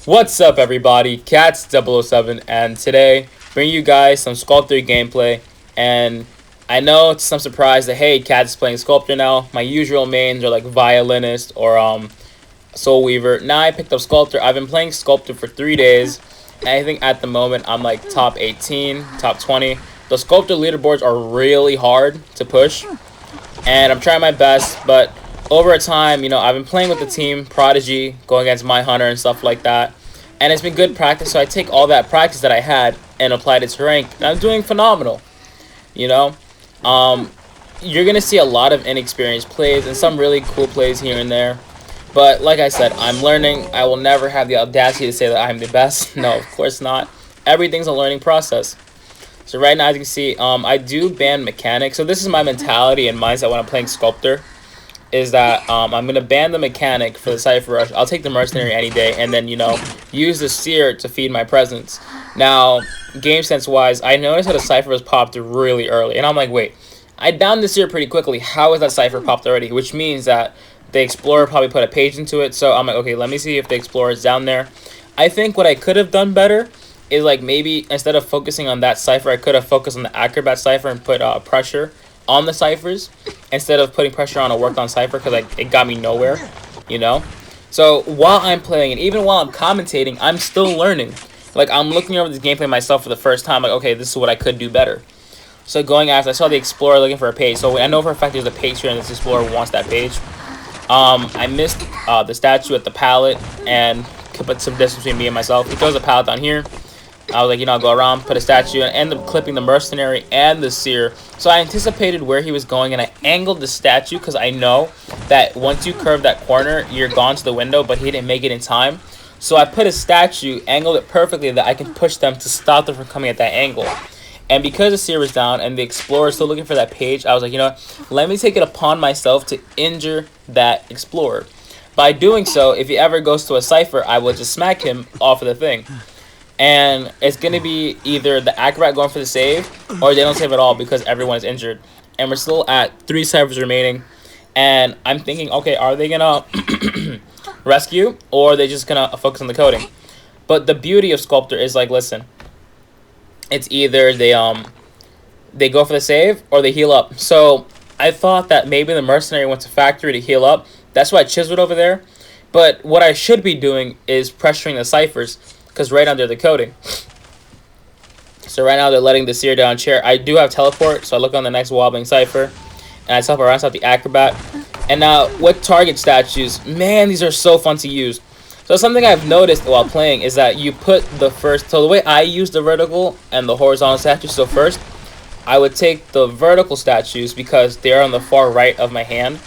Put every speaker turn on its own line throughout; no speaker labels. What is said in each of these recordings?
What's up, everybody? Cats007, and today bring you guys some Sculptor gameplay. And I know it's some surprise that hey, Cats is playing Sculptor now. My usual mains are like Violinist or Soul Weaver. Now I picked up Sculptor. I've been playing Sculptor for 3 days, and I think at the moment I'm like top 18, top 20. The Sculptor leaderboards are really hard to push, and I'm trying my best, but over time, I've been playing with the team, Prodigy, going against My Hunter and stuff like that. And it's been good practice, so I take all that practice that I had and applied it to rank, and I'm doing phenomenal, you know? You're going to see a lot of inexperienced plays and some really cool plays here and there. But like I said, I'm learning. I will never have the audacity to say that I'm the best. No, of course not. Everything's a learning process. So right now, as you can see, I do ban mechanics. So this is my mentality and mindset when I'm playing Sculptor. Is that I'm going to ban the mechanic for the Cypher Rush. I'll take the Mercenary any day, and then, use the Seer to feed my presence. Now, game sense-wise, I noticed that the Cypher was popped really early, and I'm like, wait, I downed the Seer pretty quickly. How is that Cypher popped already? Which means that the Explorer probably put a page into it, so I'm like, okay, let me see if the Explorer is down there. I think what I could have done better is, like, maybe instead of focusing on that Cypher, I could have focused on the Acrobat Cypher and put pressure on the ciphers instead of putting pressure on a worked on cipher, because it got me nowhere, So while I'm playing and even while I'm commentating, I'm still learning. Like, I'm looking over this gameplay myself for the first time, like, okay, this is what I could do better. So going after, I saw the Explorer looking for a page, so I know for a fact there's a page here and this Explorer wants that page. I missed the statue at the pallet and could put some distance between me and myself. He throws a pallet down here. I was like, I'll go around, put a statue, and end up clipping the Mercenary and the Seer. So I anticipated where he was going, and I angled the statue because I know that once you curve that corner, you're gone to the window, but he didn't make it in time. So I put a statue, angled it perfectly that I can push them to stop them from coming at that angle. And because the Seer was down and the Explorer is still looking for that page, I was like, let me take it upon myself to injure that Explorer. By doing so, if he ever goes to a Cypher, I will just smack him off of the thing. And it's going to be either the Acrobat going for the save, or they don't save at all because everyone is injured. And we're still at 3 ciphers remaining. And I'm thinking, okay, are they going to rescue, or are they just going to focus on the coding? But the beauty of Sculptor is, like, listen. It's either they go for the save, or they heal up. So I thought that maybe the Mercenary went to Factory to heal up. That's why I chiseled over there. But what I should be doing is pressuring the ciphers, because right under the coding. So right now they're letting the Seer down chair. I do have teleport, so I look on the next wobbling cipher, and I teleport around the Acrobat. And now, what target statues? Man, these are so fun to use. So something I've noticed while playing is that you put the first... So the way I use the vertical and the horizontal statues, so first, I would take the vertical statues because they're on the far right of my hand,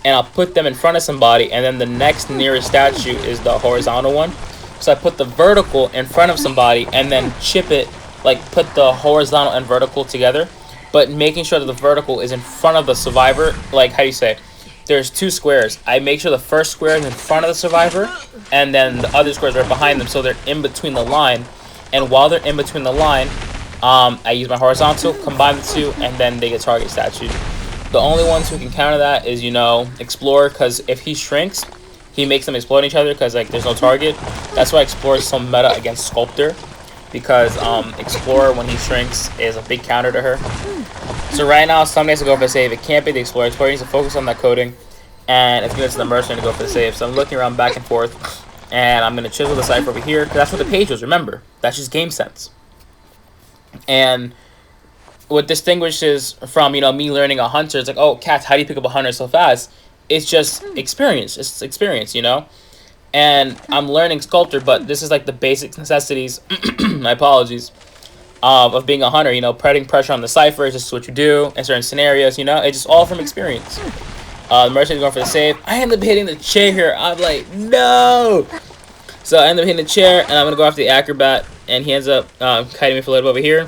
and I'll put them in front of somebody, and then the next nearest statue is the horizontal one. So I put the vertical in front of somebody and then chip it, like put the horizontal and vertical together, but making sure that the vertical is in front of the survivor. Like, how do you say? There's 2 squares. I make sure the first square is in front of the survivor, and then the other squares are behind them, so they're in between the line. And while they're in between the line, I use my horizontal, combine the 2, and then they get target statue. The only ones who can counter that is, Explorer, because if he shrinks, he makes them explode each other because, like, there's no target. That's why Explorer is so meta against Sculptor, because Explorer, when he shrinks, is a big counter to her. So right now, some needs to go for the save. It can't be the Explorer. Explorer needs to focus on that coding, and it's going to the Mercenary to go for the save. So I'm looking around back and forth, and I'm going to chisel the Cypher over here, because that's what the page was, remember. That's just game sense. And what distinguishes from, me learning a Hunter, it's like, oh, Cats, how do you pick up a Hunter so fast? It's just experience. It's experience, And I'm learning Sculptor, but this is like the basic necessities, my apologies, of being a Hunter, putting pressure on the Cypher is just what you do in certain scenarios, It's just all from experience. The Mercenary's going for the save. I end up hitting the chair here. I'm like, no! So I end up hitting the chair, and I'm going to go after the Acrobat, and he ends up kiting me for a little bit over here.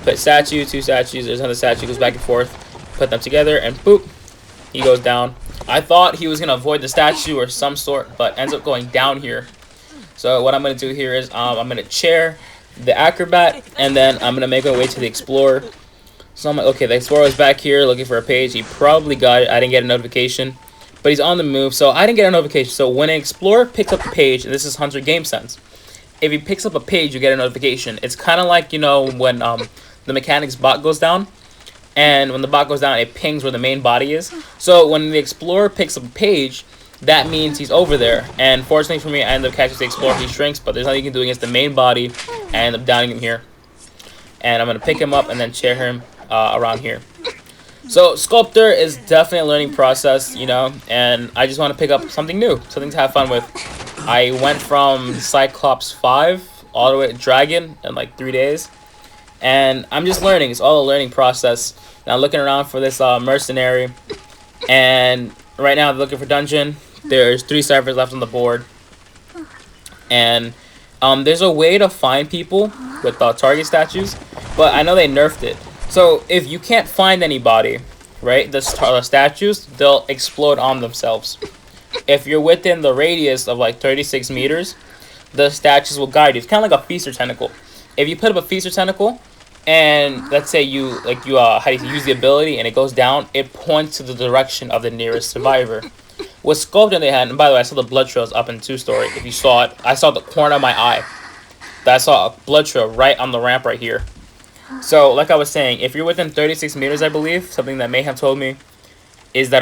Put statue, 2 statues, there's another statue, goes back and forth, put them together, and boop, he goes down. I thought he was going to avoid the statue or some sort, but ends up going down here. So what I'm going to do here is I'm going to chair the Acrobat, and then I'm going to make my way to the Explorer. So I'm like, okay, the Explorer was back here looking for a page. He probably got it. I didn't get a notification. but he's on the move. So I didn't get a notification. So when an explorer picks up a page, and this is Hunter Game Sense, if he picks up a page, you get a notification. It's kind of like, you know, when the mechanics bot goes down, and when the bot goes down, it pings where the main body is. So when the explorer picks up a page, that means he's over there. And fortunately for me, I ended up catching the explorer. He shrinks, but there's nothing you can do against the main body, and I end up downing him here. And I'm gonna pick him up and then chair him around here. So Sculptor is definitely a learning process, you know, and I just want to pick up something new, something to have fun with. I went from Cyclops 5 all the way to Dragon in like 3 days, and I'm just learning. It's all a learning process. Now I'm looking around for this mercenary, and right now I'm looking for dungeon. There's 3 ciphers left on the board, and there's a way to find people with target statues, but I know they nerfed it. So if you can't find anybody, right, the statues, they'll explode on themselves. If you're within the radius of like 36 meters, the statues will guide you. It's kind of like a feaster tentacle. If you put up a feaster tentacle, and let's say you use the ability and it goes down, it points to the direction of the nearest survivor. With Sculptor they had, and by the way, I saw the blood trails up in 2-story. If you saw it, I saw the corner of my eye. I saw a blood trail right on the ramp right here. So, like I was saying, if you're within 36 meters, I believe, something that Mayhem told me, is that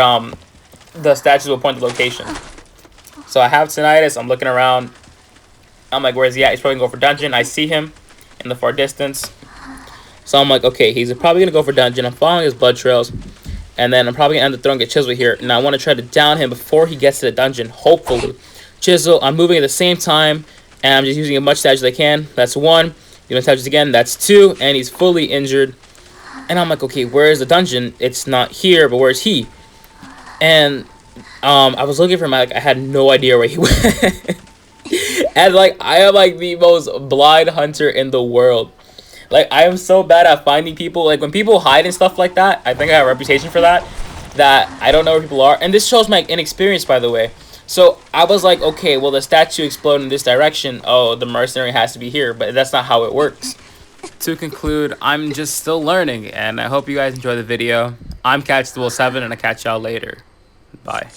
the statues will point the location. So I have Tinnitus, I'm looking around, I'm like, where is he at? He's probably going to go for dungeon. I see him in the far distance. So I'm like, okay, he's probably going to go for dungeon. I'm following his blood trails, and then I'm probably going to end up throwing a chisel here. And I want to try to down him before he gets to the dungeon, hopefully. Chisel, I'm moving at the same time, and I'm just using as much statues as I can. That's 1. You know, touches again, that's 2, and he's fully injured. And I'm like, okay, where is the dungeon? It's not here, but where's he? And I was looking for him, like, I had no idea where he went. And like, I am like the most blind hunter in the world. Like, I am so bad at finding people. Like, when people hide and stuff like that, I think I have a reputation for that I don't know where people are. And this shows my inexperience, by the way. So I was like, okay, well, the statue exploded in this direction. Oh, the mercenary has to be here, but that's not how it works. To conclude, I'm just still learning, and I hope you guys enjoy the video. I'm Catch007, and I'll catch y'all later. Bye.